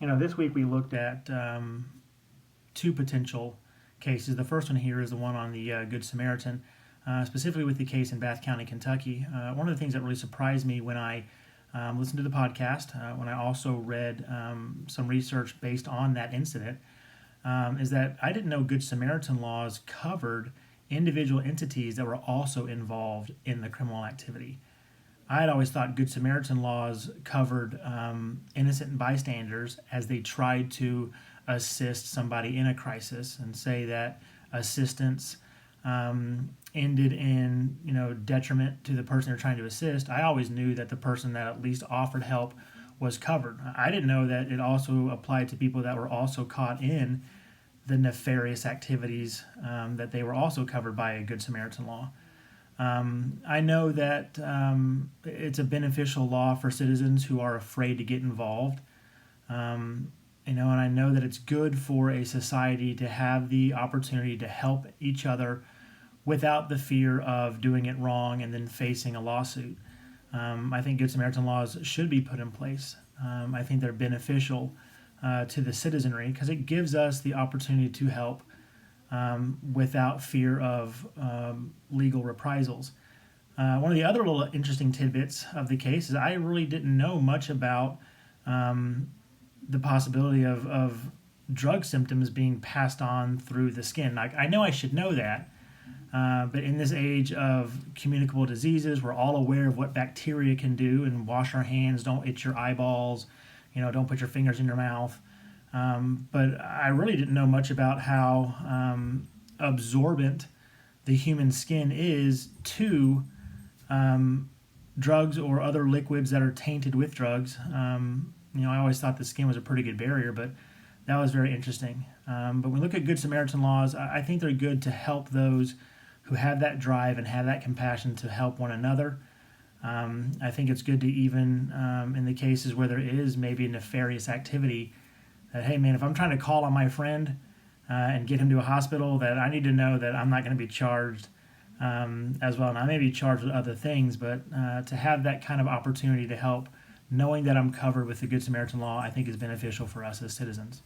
This week we looked at two potential cases. The first one here is the one on the Good Samaritan, specifically with the case in Bath County, Kentucky. One of the things that really surprised me when I listened to the podcast, when I also read some research based on that incident, is that I didn't know Good Samaritan laws covered individual entities that were also involved in the criminal activity. I had always thought Good Samaritan laws covered innocent bystanders as they tried to assist somebody in a crisis, and say that assistance ended in detriment to the person they're trying to assist. I always knew that the person that at least offered help was covered. I didn't know that it also applied to people that were also caught in the nefarious activities, that they were also covered by a Good Samaritan law. I know that it's a beneficial law for citizens who are afraid to get involved. And I know that it's good for a society to have the opportunity to help each other without the fear of doing it wrong and then facing a lawsuit. I think Good Samaritan laws should be put in place. I think they're beneficial to the citizenry because it gives us the opportunity to help without fear of legal reprisals. One of the other little interesting tidbits of the case is I really didn't know much about the possibility of drug symptoms being passed on through the skin. I know I should know that, but in this age of communicable diseases, we're all aware of what bacteria can do, and wash our hands, don't itch your eyeballs, don't put your fingers in your mouth. But I really didn't know much about how absorbent the human skin is to drugs or other liquids that are tainted with drugs. I always thought the skin was a pretty good barrier, but that was very interesting. But when we look at Good Samaritan laws, I think they're good to help those who have that drive and have that compassion to help one another. I think it's good to even, in the cases where there is maybe a nefarious activity, that, hey man, if I'm trying to call on my friend and get him to a hospital, that I need to know that I'm not going to be charged as well. And I may be charged with other things, but to have that kind of opportunity to help, knowing that I'm covered with the Good Samaritan law, I think is beneficial for us as citizens.